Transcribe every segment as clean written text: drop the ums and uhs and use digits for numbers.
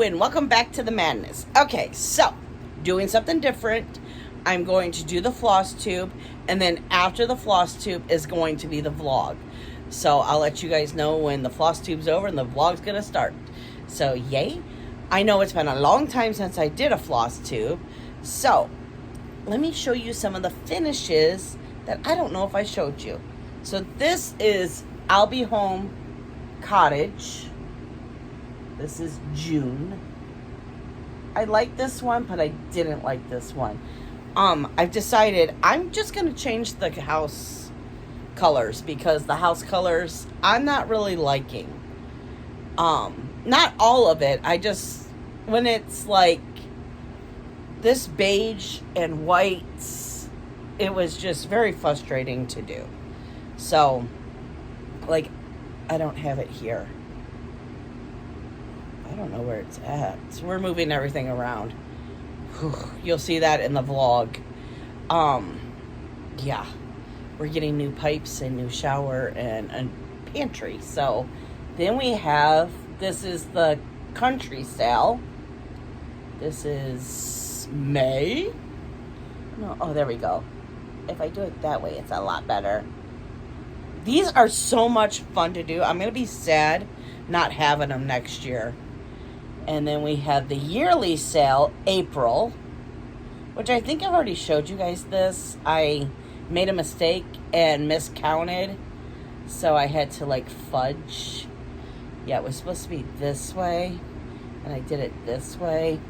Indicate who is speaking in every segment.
Speaker 1: and welcome back to the madness. Okay, so doing something different. I'm going to do the floss tube, and then after the floss tube is going to be the vlog. So I'll let you guys know when the floss tube's over and the vlog's gonna start. So yay. I know it's been a long time since I did a floss tube. So let me show you some of the finishes that I don't know if I showed you. So this is I'll Be Home Cottage. This is June. I like this one, but I didn't like this one. I've decided I'm just going to change the house colors because the house colors I'm not really liking. Not all of it. I just, when it's like this beige and whites, it was just very frustrating to do. So, like, I don't have it here. I don't know where it's at. So we're moving everything around. You'll see that in the vlog. Yeah. We're getting new pipes and new shower and a pantry. So then we have, this is the country style. This is May. No, oh, there we go. If I do it that way, it's a lot better. These are so much fun to do. I'm going to be sad not having them next year. And then we have the yearly sale, April, which I think I've already showed you guys this. I made a mistake and miscounted, so I had to like fudge. Yeah, it was supposed to be this way, and I did it this way.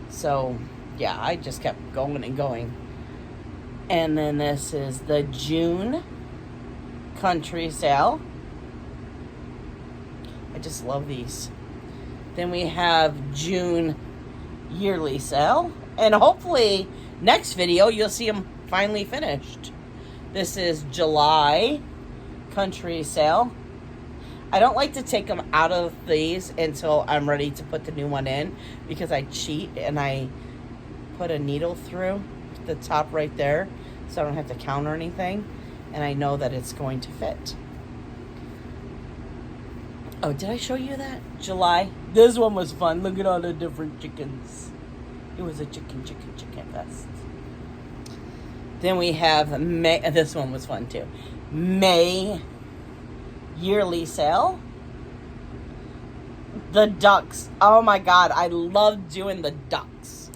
Speaker 1: So, yeah, I just kept going and going. And then this is the June country sale. I just love these. Then we have June yearly sale. And hopefully next video you'll see them finally finished. This is July country sale. I don't like to take them out of these until I'm ready to put the new one in because I cheat and I put a needle through the top right there so I don't have to count or anything. And I know that it's going to fit. Oh, did I show you that? July. This one was fun. Look at all the different chickens. It was a chicken fest. Then we have May. This one was fun too. May yearly sale. The ducks. Oh my God. I love doing the ducks.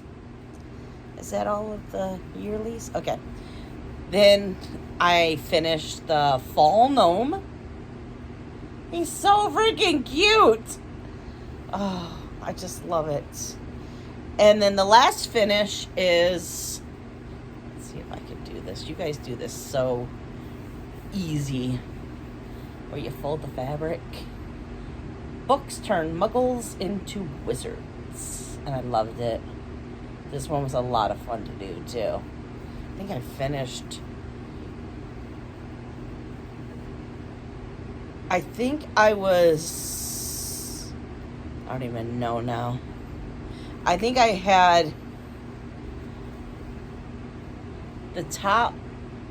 Speaker 1: Is that all of the yearlies? Okay. Then I finished the fall gnome. He's so freaking cute. Oh, I just love it. And then the last finish is, let's see if I can do this. You guys do this so easy. Where you fold the fabric. Books turn muggles into wizards. And I loved it. This one was a lot of fun to do too. I think I finished, I think I was, I don't even know now. I think I had the top,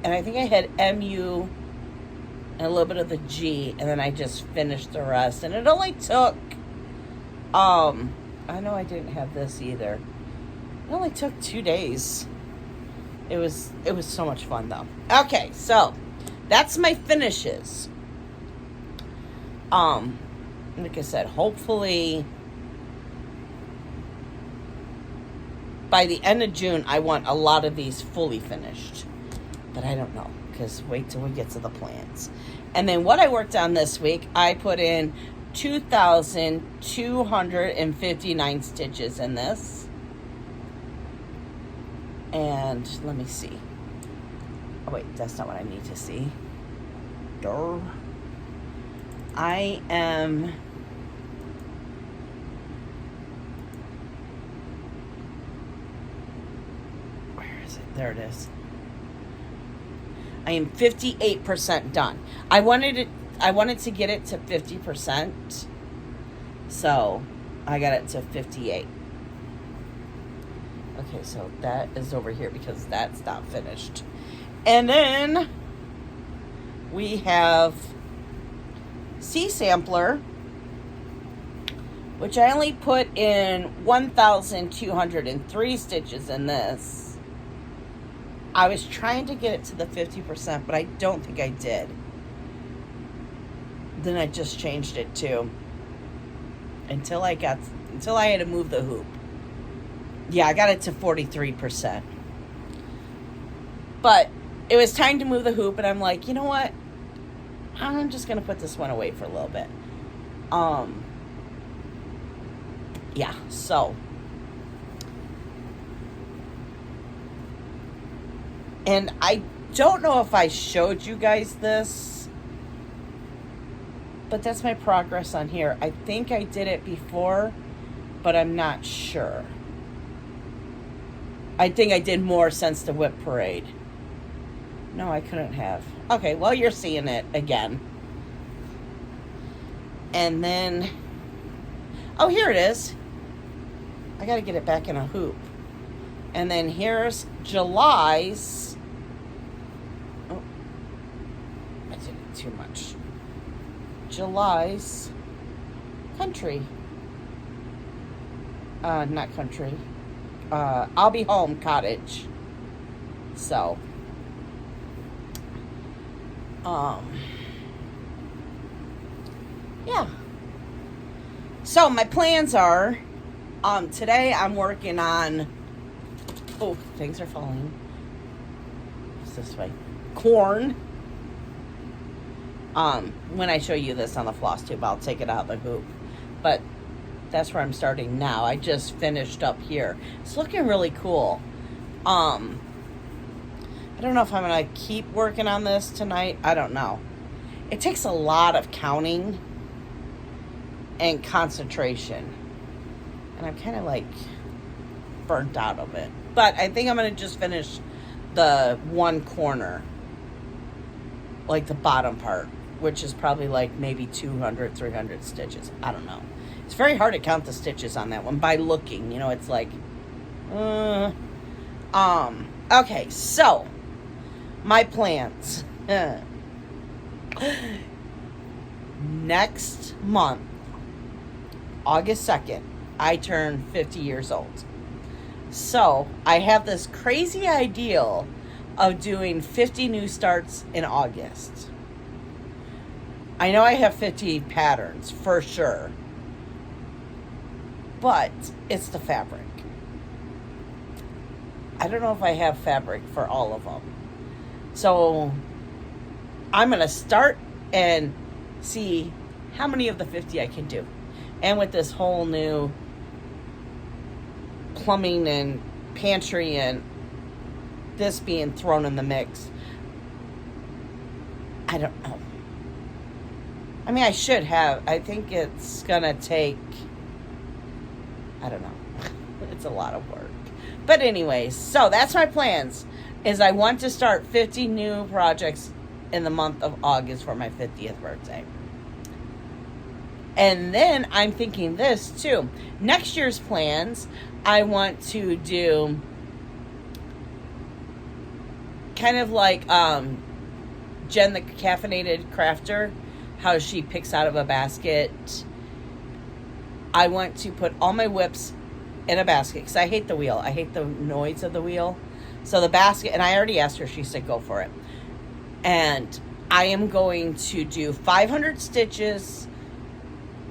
Speaker 1: and I think I had MU and a little bit of the G, and then I just finished the rest. And it only took, I know I didn't have this either. It only took 2 days. It was so much fun though. Okay, so that's my finishes. Like I said, hopefully by the end of June, I want a lot of these fully finished. But I don't know, because wait till we get to the plans. And then what I worked on this week, I put in 2,259 stitches in this. And let me see. Oh, wait, that's not what I need to see. Durr. I am... Where is it? There it is. I am 58% done. I wanted to get it to 50%. So I got it to 58. Okay, so that is over here because that's not finished. And then we have C Sampler which I only put in 1,203 stitches in this. I was trying to get it to the 50%, but I don't think I did. Then I just changed it to until I had to move the hoop. Yeah, I got it to 43%. But it was time to move the hoop, and I'm like, you know what? I'm just gonna put this one away for a little bit. Yeah, so. And I don't know if I showed you guys this, but that's my progress on here. I think I did it before, but I'm not sure. I think I did more since the whip parade. No, I couldn't have. Okay, well, you're seeing it again. And then, oh, here it is. I got to get it back in a hoop. And then here's July's. Oh, I did it too much. July's country. Not country. I'll be home cottage. So, yeah. So my plans are, today I'm working on, oh, things are falling. It's this way. Corn. When I show you this on the Flosstube, I'll take it out of the hoop. But that's where I'm starting now. I just finished up here. It's looking really cool. I don't know if I'm going to keep working on this tonight. I don't know. It takes a lot of counting and concentration. And I'm kind of like burnt out of it. But I think I'm going to just finish the one corner. Like the bottom part. Which is probably like maybe 200, 300 stitches. I don't know. It's very hard to count the stitches on that one by looking. You know, it's like... Okay, so... My plans. Next month, August 2nd, I turn 50 years old. So, I have this crazy ideal of doing 50 new starts in August. I know I have 50 patterns, for sure. But, it's the fabric. I don't know if I have fabric for all of them. So, I'm going to start and see how many of the 50 I can do. And with this whole new plumbing and pantry and this being thrown in the mix, I don't know. I mean, I should have. I think it's going to take, I don't know. It's a lot of work. But anyways, so that's my plans. Is I want to start 50 new projects in the month of August for my 50th birthday. And then I'm thinking this too. Next year's plans, I want to do kind of like Jen the Caffeinated Crafter, how she picks out of a basket. I want to put all my whips in a basket because I hate the wheel. I hate the noise of the wheel. So the basket, and I already asked her, she said go for it. And I am going to do 500 stitches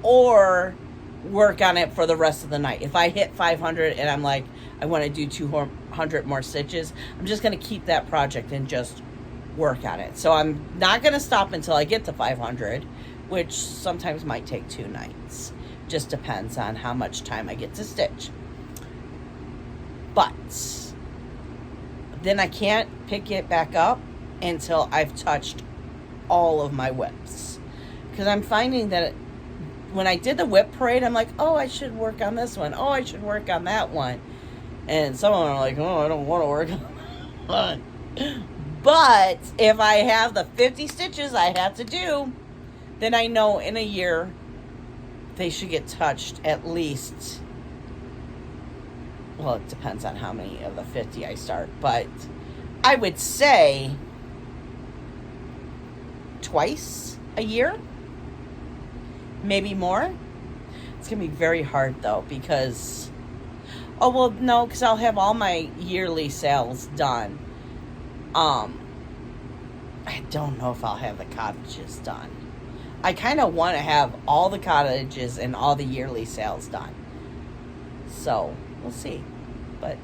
Speaker 1: or work on it for the rest of the night. If I hit 500 and I'm like, I want to do 200 more stitches, I'm just going to keep that project and just work on it. So I'm not going to stop until I get to 500, which sometimes might take 2 nights. Just depends on how much time I get to stitch. But then I can't pick it back up until I've touched all of my whips. Because I'm finding that when I did the whip parade, I'm like, oh, I should work on this one. Oh, I should work on that one. And some of them are like, oh, I don't want to work on that one. But if I have the 50 stitches I have to do, then I know in a year they should get touched at least. Well, it depends on how many of the 50 I start, but I would say twice a year, maybe more. It's going to be very hard, though, because... Oh, well, no, because I'll have all my yearly sales done. I don't know if I'll have the cottages done. I kind of want to have all the cottages and all the yearly sales done. So, we'll see. But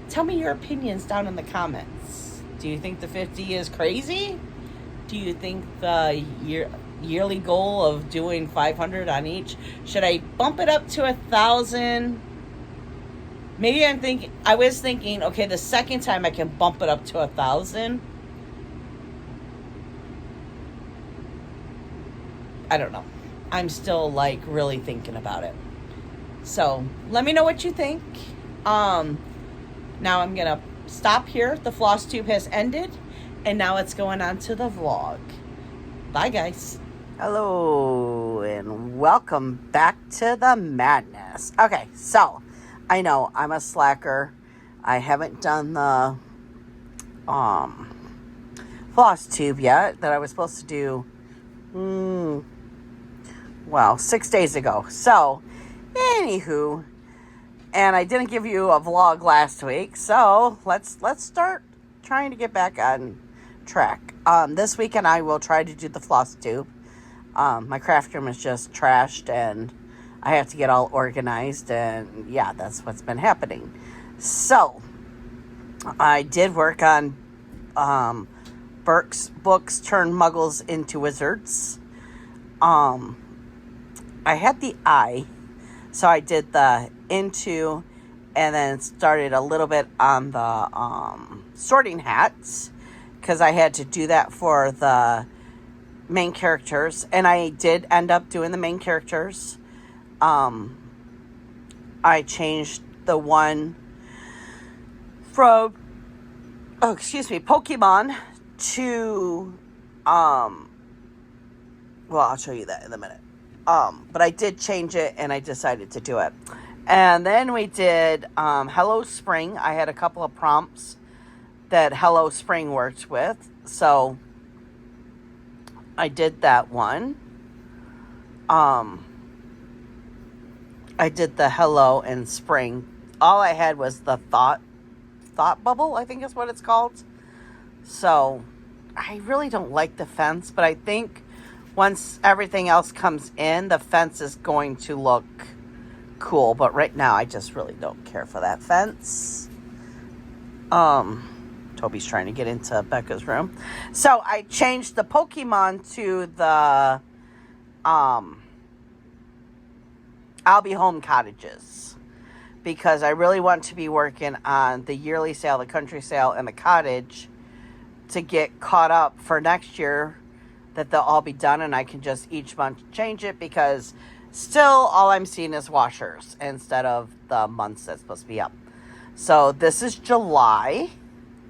Speaker 1: tell me your opinions down in the comments. Do you think the 50 is crazy? Do you think the yearly goal of doing 500 on each, should I bump it up to 1,000? Maybe I was thinking, okay, the second time I can bump it up to 1,000. I don't know. I'm still like really thinking about it. So let me know what you think. Now I'm gonna stop here. The Flosstube has ended, and now it's going on to the vlog. Bye, guys. Hello, and welcome back to the madness. Okay, so I know I'm a slacker. I haven't done the Flosstube yet that I was supposed to do. Well, 6 days ago. So, anywho, and I didn't give you a vlog last week, so let's start trying to get back on track. This weekend I will try to do the Flosstube. My craft room is just trashed, and I have to get all organized, and yeah, that's what's been happening. So, I did work on Burke's books Turn Muggles into Wizards. I had the eye, so I did the into, and then started a little bit on the sorting hats, because I had to do that for the main characters, and I did end up doing the main characters. I changed the one from, Pokemon to, well, I'll show you that in a minute. But I did change it, and I decided to do it. And then we did Hello Spring. I had a couple of prompts that Hello Spring worked with, so I did that one. I did the Hello and Spring. All I had was the thought bubble, I think is what it's called. So I really don't like the fence, but I think once everything else comes in, the fence is going to look cool. But right now, I just really don't care for that fence. Toby's trying to get into Becca's room. So I changed the Pokemon to the I'll Be Home cottages, because I really want to be working on the yearly sale, the country sale, and the cottage to get caught up for next year, that they'll all be done, and I can just each month change it, because still all I'm seeing is washers instead of the months that's supposed to be up. So this is July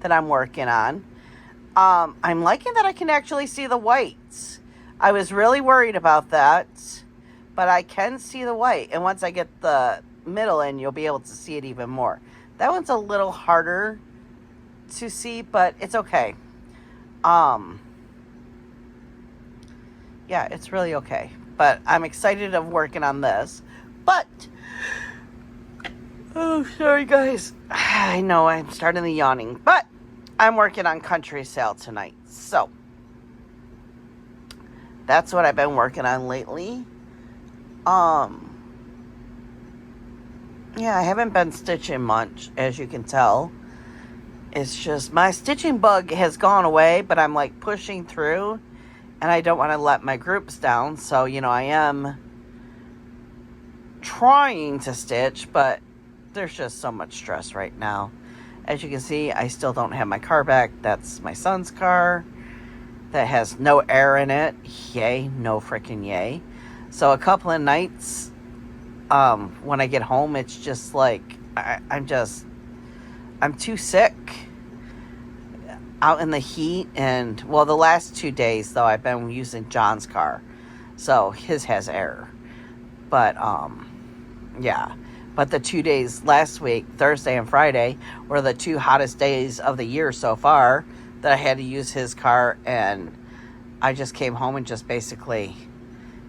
Speaker 1: that I'm working on. I'm liking that I can actually see the whites. I was really worried about that, but I can see the white, and once I get the middle in, you'll be able to see it even more. That one's a little harder to see, but it's okay. Yeah, it's really okay. But I'm excited of working on this. But, oh, sorry guys. I know I'm starting the yawning. But I'm working on country sale tonight. So, that's what I've been working on lately. Yeah, I haven't been stitching much, as you can tell. It's just my stitching bug has gone away, but I'm like pushing through. And I don't want to let my groups down. So, I am trying to stitch, but there's just so much stress right now. As you can see, I still don't have my car back. That's my son's car that has no air in it. Yay, no freaking yay. So a couple of nights, when I get home, it's just like, I'm too sick out in the heat. And well, the last 2 days though, I've been using John's car, so his has air. But yeah, but the 2 days last week, Thursday and Friday, were the 2 hottest days of the year so far that I had to use his car, and I just came home and just basically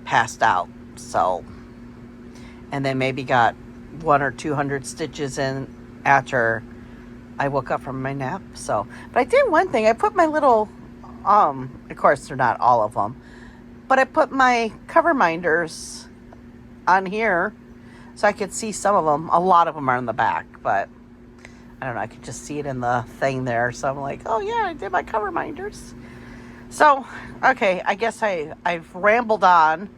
Speaker 1: passed out. So, and then maybe got 100 or 200 stitches in after I woke up from my nap. So, but I did one thing. I put my little, of course they're not all of them, but I put my cover minders on here so I could see some of them. A lot of them are in the back, but I don't know. I could just see it in the thing there. So I'm like, oh yeah, I did my cover minders. So, okay, I guess I've rambled on.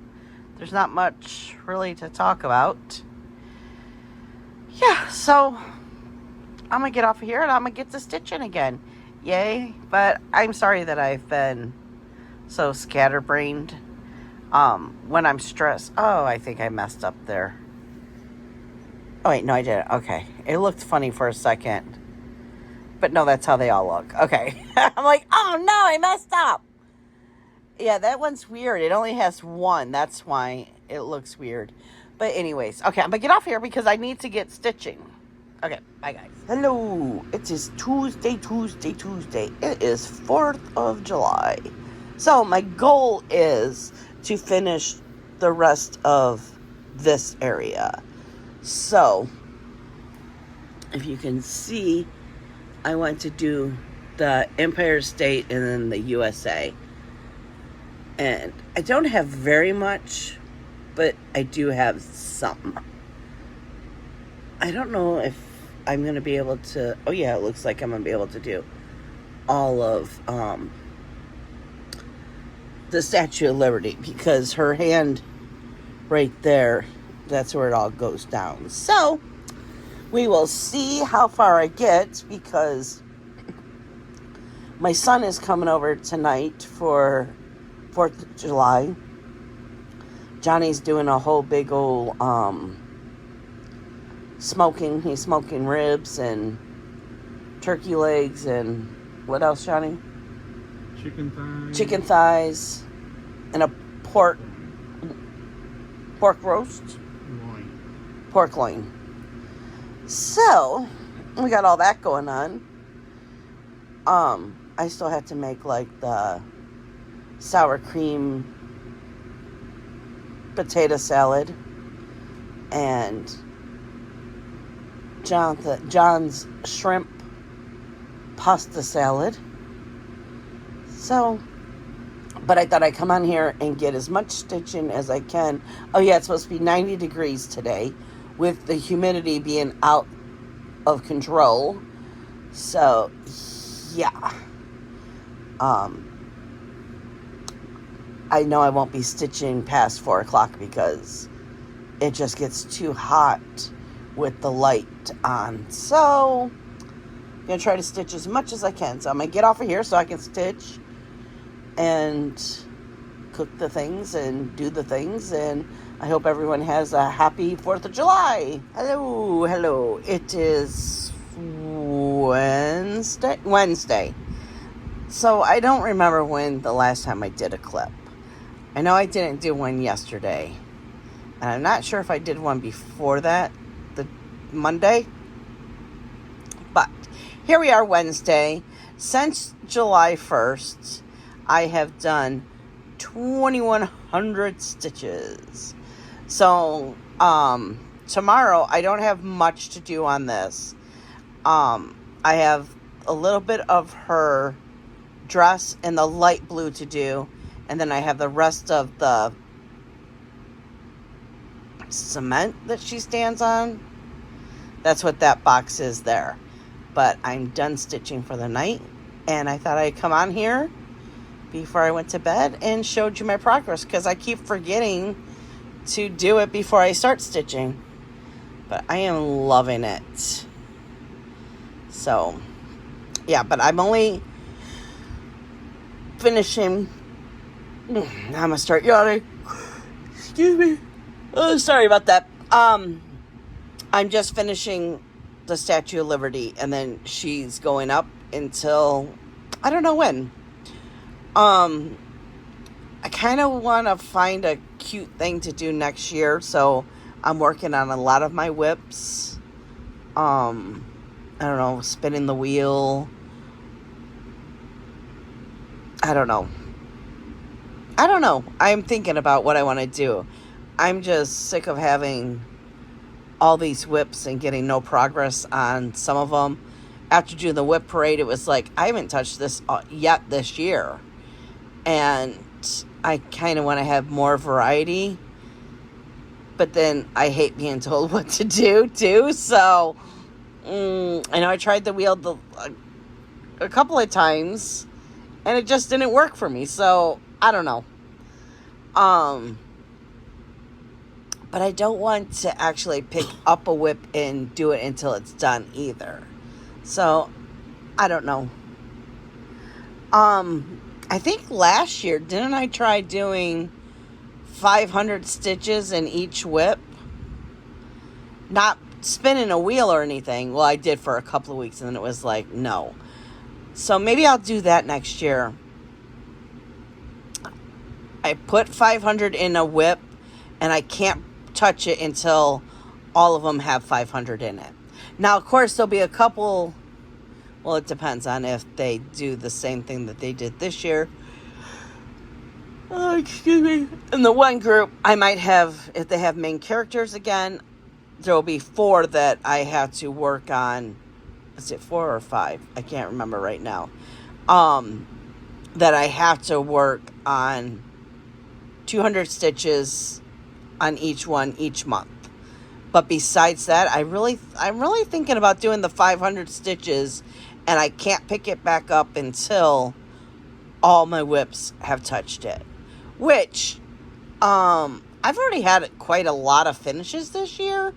Speaker 1: There's not much really to talk about. Yeah, so I'm going to get off of here and I'm going to get to stitching again. Yay. But I'm sorry that I've been so scatterbrained. When I'm stressed. Oh, I think I messed up there. Oh, wait, no, I didn't. Okay. It looked funny for a second. But no, that's how they all look. Okay. I'm like, oh no, I messed up. Yeah, that one's weird. It only has one. That's why it looks weird. But anyways, okay, I'm going to get off here because I need to get stitching. Okay, bye guys. Hello. It is Tuesday. It is 4th of July. So my goal is to finish the rest of this area. So, if you can see, I want to do the Empire State and then the USA. And I don't have very much, but I do have some. I don't know if I'm going to be able to... Oh, yeah, it looks like I'm going to be able to do all of the Statue of Liberty, because her hand right there, that's where it all goes down. So, we will see how far I get, because my son is coming over tonight for 4th of July. Johnny's doing a whole big old smoking. He's smoking ribs and turkey legs and what else, Johnny? Chicken thighs and a pork roast. Pork loin. So, we got all that going on. I still have to make like the sour cream potato salad and John's shrimp pasta salad. So, but I thought I'd come on here and get as much stitching as I can. Oh yeah, it's supposed to be 90 degrees today with the humidity being out of control. So, yeah. I know I won't be stitching past 4 o'clock because it just gets too hot with the light on. So, I'm going to try to stitch as much as I can. So, I'm going to get off of here so I can stitch and cook the things and do the things. And I hope everyone has a happy 4th of July. Hello. It is Wednesday. So, I don't remember when the last time I did a clip. I know I didn't do one yesterday. And I'm not sure if I did one before that, the Monday. But here we are Wednesday. Since July 1st, I have done 2,100 stitches. So, tomorrow, I don't have much to do on this. I have a little bit of her dress in the light blue to do. And then I have the rest of the cement that she stands on. That's what that box is there. But I'm done stitching for the night. And I thought I'd come on here before I went to bed and showed you my progress, because I keep forgetting to do it before I start stitching. But I am loving it. So, yeah, but I'm only finishing... Now I'm going to start yawning. Excuse me. Oh, sorry about that. I'm just finishing the Statue of Liberty, and then she's going up until I don't know when. I kind of want to find a cute thing to do next year, so I'm working on a lot of my whips. I don't know, spinning the wheel. I don't know. I'm thinking about what I want to do. I'm just sick of having all these whips and getting no progress on some of them. After doing the whip parade, it was like, I haven't touched this yet this year. And I kind of want to have more variety. But then I hate being told what to do, too. So, I know I tried the wheel a couple of times. And it just didn't work for me. So, I don't know. But I don't want to actually pick up a whip and do it until it's done either. So, I don't know. I think last year, didn't I try doing 500 stitches in each whip? Not spinning a wheel or anything. Well, I did for a couple of weeks and then it was like, no. So maybe I'll do that next year. I put 500 in a whip and I can't touch it until all of them have 500 in it. Now, of course, there'll be a couple, well, it depends on if they do the same thing that they did this year. Oh, excuse me. In the one group, I might have, if they have main characters again, there will be 4 that I have to work on. Is it 4 or 5? I can't remember right now. That I have to work on 200 stitches on each one each month. But besides that, I'm really thinking about doing the 500 stitches, and I can't pick it back up until all my whips have touched it. Which, I've already had quite a lot of finishes this year.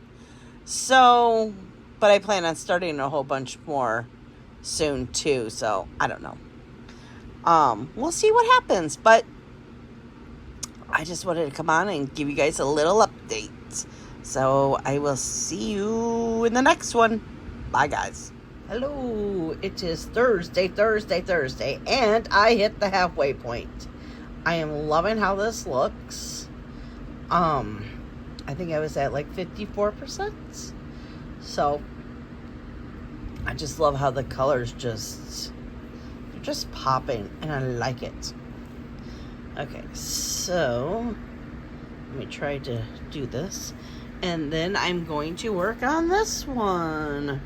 Speaker 1: So, but I plan on starting a whole bunch more soon too. So, I don't know. We'll see what happens. But I just wanted to come on and give you guys a little update. So I will see you in the next one. Bye, guys. Hello. It is Thursday, and I hit the halfway point. I am loving how this looks. I think I was at like 54%. So I just love how the colors they're just popping, and I like it. Okay, so let me try to do this. And then I'm going to work on this one.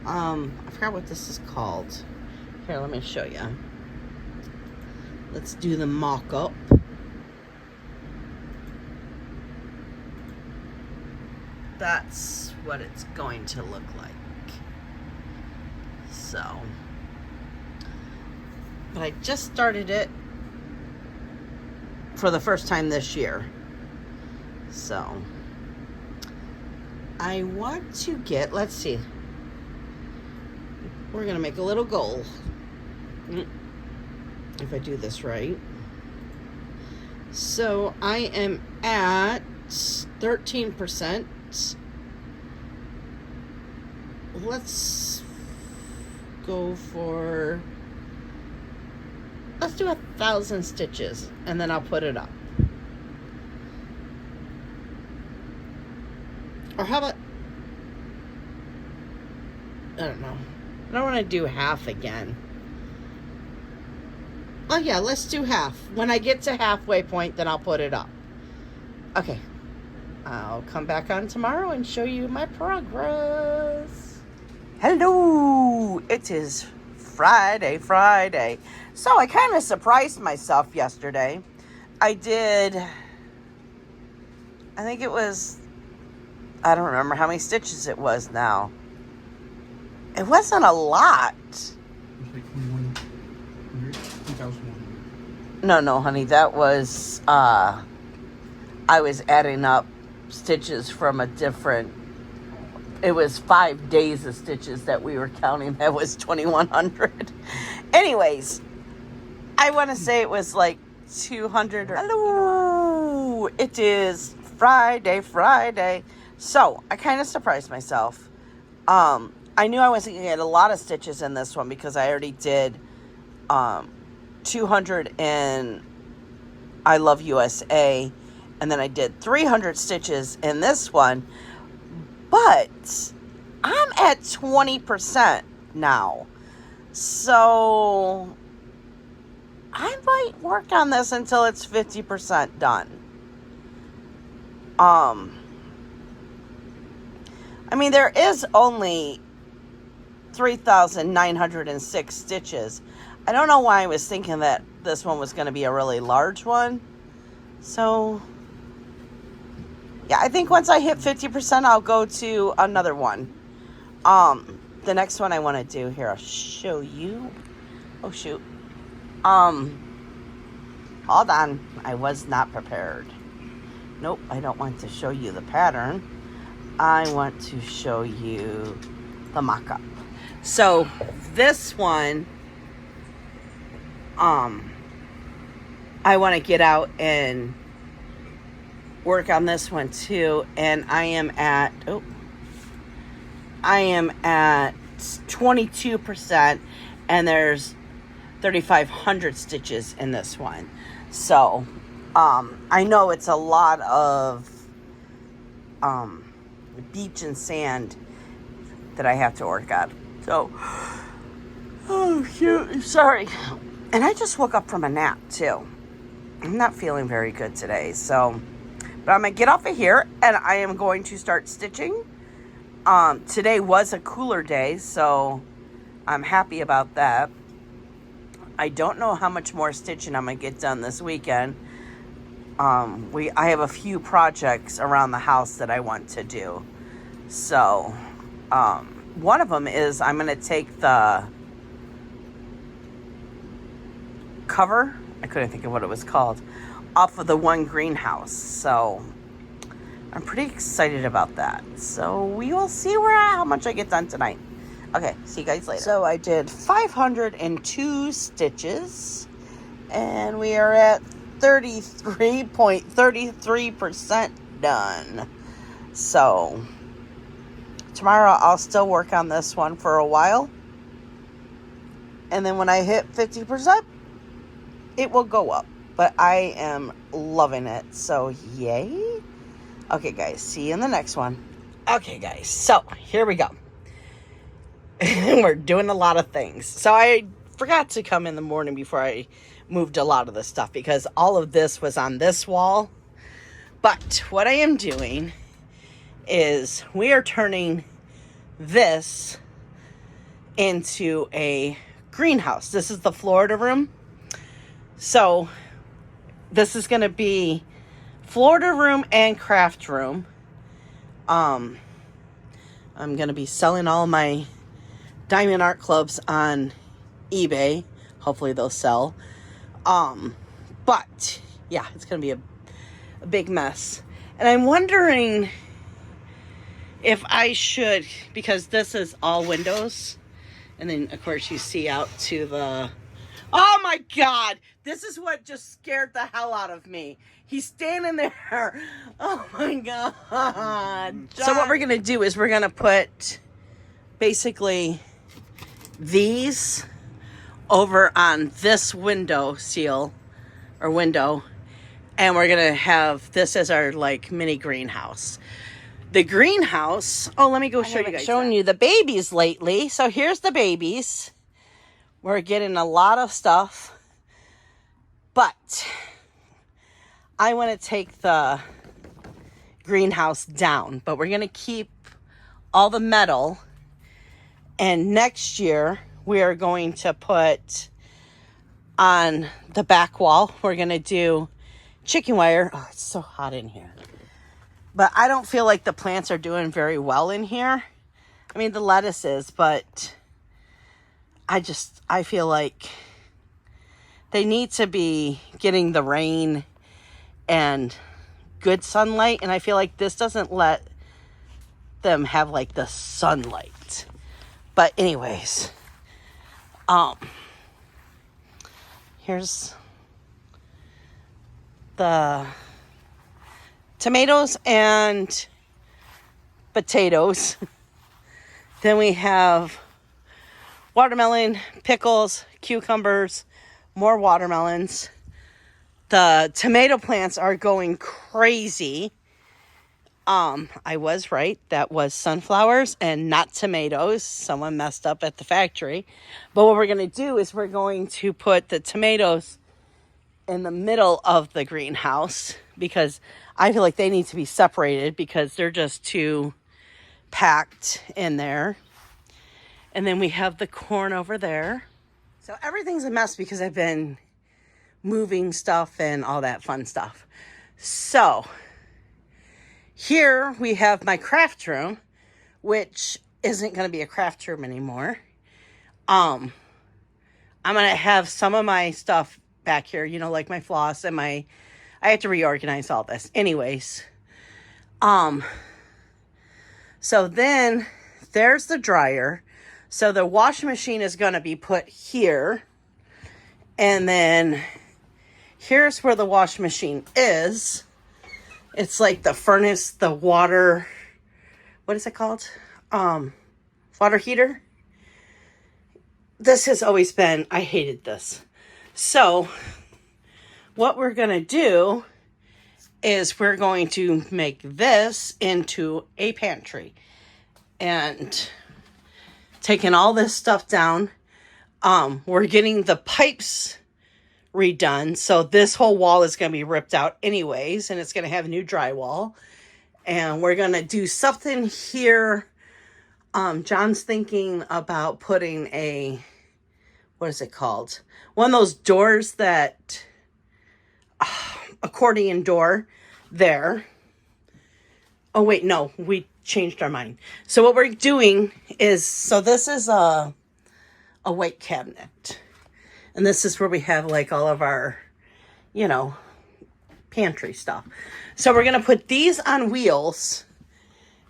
Speaker 1: I forgot what this is called. Here, let me show you. Let's do the mock-up. That's what it's going to look like. So, but I just started it for the first time this year. So I want to get, let's see, we're gonna make a little goal if I do this right. So I am at 13%. Let's go for, let's do 1,000 stitches, and then I'll put it up. Or how about, I don't know. I don't want to do half again. Oh yeah, let's do half. When I get to halfway point, then I'll put it up. Okay. I'll come back on tomorrow and show you my progress. Hello! It is Friday. So I kind of surprised myself yesterday. I think it was, I don't remember how many stitches it was now. It wasn't a lot.
Speaker 2: It was like 2,100. I think that was 100.
Speaker 1: No, honey, that was, I was adding up stitches from a different, it was 5 days of stitches that we were counting. That was 2,100. Anyways, I want to say it was like 200. Hello! It is Friday. So, I kind of surprised myself. I knew I wasn't going to get a lot of stitches in this one because I already did 200 in I Love USA, and then I did 300 stitches in this one. But I'm at 20% now. So I might work on this until it's 50% done. I mean, there is only 3,906 stitches. I don't know why I was thinking that this one was going to be a really large one. So, yeah, I think once I hit 50%, I'll go to another one. The next one I want to do here, I'll show you. Oh, shoot. Hold on. I was not prepared. Nope, I don't want to show you the pattern. I want to show you the mock-up. So, this one, I want to get out and work on this one too, and I am at 22%, and there's 3,500 stitches in this one. So I know it's a lot of beach and sand that I have to work on. So, oh shoot, sorry. And I just woke up from a nap too. I'm not feeling very good today, so, but I'm gonna get off of here and I am going to start stitching. Today was a cooler day, so I'm happy about that. I don't know how much more stitching I'm gonna get done this weekend. I have a few projects around the house that I want to do. So, one of them is I'm gonna take the cover, I couldn't think of what it was called, off of the one greenhouse. So I'm pretty excited about that. So we will see how much I get done tonight. Okay, see you guys later. So I did 502 stitches and we are at 33.33% done. So tomorrow I'll still work on this one for a while. And then when I hit 50%, it will go up. But I am loving it. So yay. Okay, guys, see you in the next one. Okay, guys, so here we go. We're doing a lot of things. So I forgot to come in the morning before I moved a lot of the stuff because all of this was on this wall. But what I am doing is we are turning this into a greenhouse. This is the Florida room. So this is going to be Florida room and craft room. I'm going to be selling all my diamond art clubs on eBay. Hopefully they'll sell. But yeah, it's going to be a big mess. And I'm wondering if I should, because this is all windows. And then of course you see out to the, oh my God, this is what just scared the hell out of me. He's standing there. Oh my God. So what we're going to do is we're going to put basically these over on this window seal or window. And we're going to have this as our like mini greenhouse. The greenhouse. Oh, let me go show you guys. Showing you the babies lately. So here's the babies. We're getting a lot of stuff. But I want to take the greenhouse down, but we're going to keep all the metal. And next year, we are going to put on the back wall, we're going to do chicken wire. Oh, it's so hot in here. But I don't feel like the plants are doing very well in here. I mean, the lettuce is, but I feel like they need to be getting the rain and good sunlight, and I feel like this doesn't let them have like the sunlight. But anyways, here's the tomatoes and potatoes. Then we have watermelon, pickles, cucumbers, more watermelons. The tomato plants are going crazy. I was right. That was sunflowers and not tomatoes. Someone messed up at the factory. But what we're going to do is we're going to put the tomatoes in the middle of the greenhouse because I feel like they need to be separated because they're just too packed in there. And then we have the corn over there. So everything's a mess because I've been moving stuff and all that fun stuff. So here we have my craft room, which isn't going to be a craft room anymore. I'm going to have some of my stuff back here, you know, like my floss and I have to reorganize all this. Anyways, so then there's the dryer. So the washing machine is going to be put here. And then here's where the washing machine is. It's like the furnace, the water, what is it called? Water heater. This has always been, I hated this. So what we're going to do is we're going to make this into a pantry. And taking all this stuff down, we're getting the pipes redone. So this whole wall is going to be ripped out anyways, and it's going to have new drywall. And we're going to do something here. John's thinking about putting a, what is it called? One of those doors that, accordion door there. Oh wait, no, we changed our mind. So what we're doing is, so this is a white cabinet. And this is where we have like all of our, you know, pantry stuff. So we're going to put these on wheels,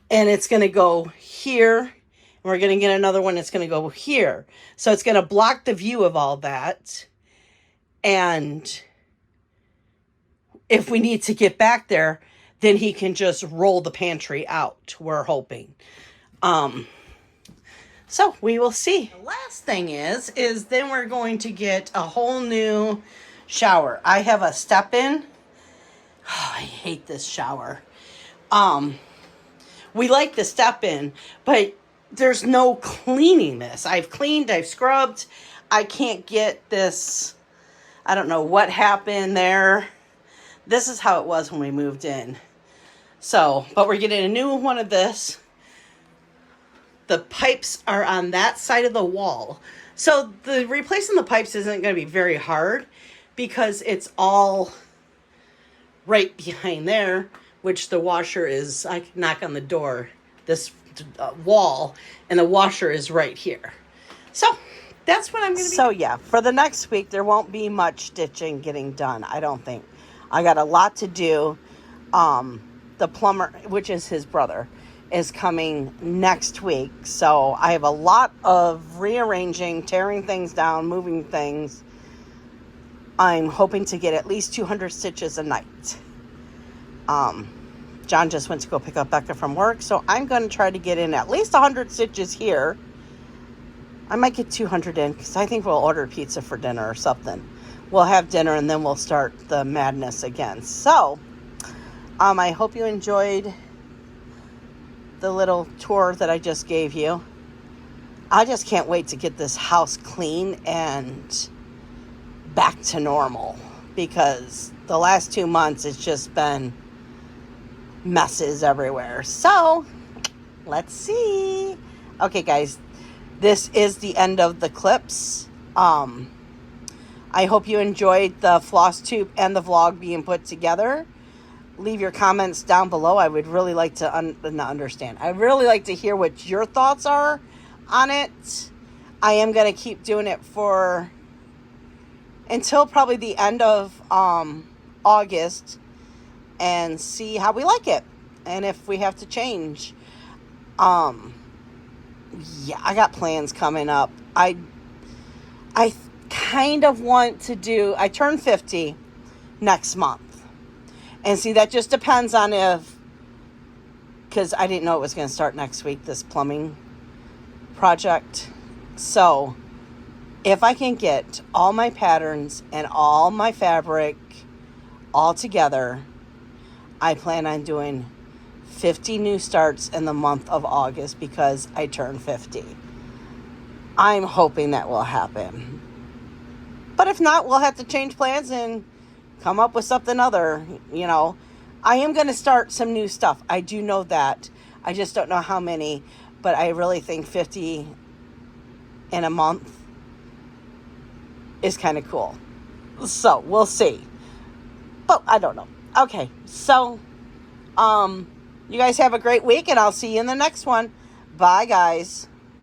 Speaker 1: and it's going to go here. And we're going to get another one that's going to go here. So it's going to block the view of all that. And if we need to get back there, then he can just roll the pantry out, we're hoping. So we will see. The last thing is then we're going to get a whole new shower. I have a step-in. Oh, I hate this shower. We like the step-in, but there's no cleaning this. I've cleaned, I've scrubbed. I can't get this. I don't know what happened there. This is how it was when we moved in. So, but we're getting a new one of this. The pipes are on that side of the wall. So the replacing the pipes isn't going to be very hard because it's all right behind there, which the washer is, I can knock on the door, this wall, and the washer is right here. So that's what I'm going to be. So yeah, for the next week, there won't be much stitching getting done, I don't think. I got a lot to do. The plumber, which is his brother, is coming next week. So I have a lot of rearranging, tearing things down, moving things. I'm hoping to get at least 200 stitches a night. John just went to go pick up Becca from work, so I'm going to try to get in at least 100 stitches here. I might get 200 in because I think we'll order pizza for dinner or something. We'll have dinner and then we'll start the madness again. So, I hope you enjoyed the little tour that I just gave you. I just can't wait to get this house clean and back to normal, because the last 2 months it's just been messes everywhere. So let's see. Okay guys, this is the end of the clips. I hope you enjoyed the Flosstube and the vlog being put together. Leave your comments down below. I would really like to understand. I'd really like to hear what your thoughts are on it. I am going to keep doing it for until probably the end of August and see how we like it and if we have to change. Yeah, I got plans coming up. I kind of want to do, I turn 50 next month. And see, that just depends on if, because I didn't know it was going to start next week, this plumbing project. So, if I can get all my patterns and all my fabric all together, I plan on doing 50 new starts in the month of August because I turn 50. I'm hoping that will happen. But if not, we'll have to change plans and come up with something other, you know. I am going to start some new stuff. I do know that. I just don't know how many, but I really think 50 in a month is kind of cool. So we'll see. But I don't know. Okay, so you guys have a great week, and I'll see you in the next one. Bye, guys.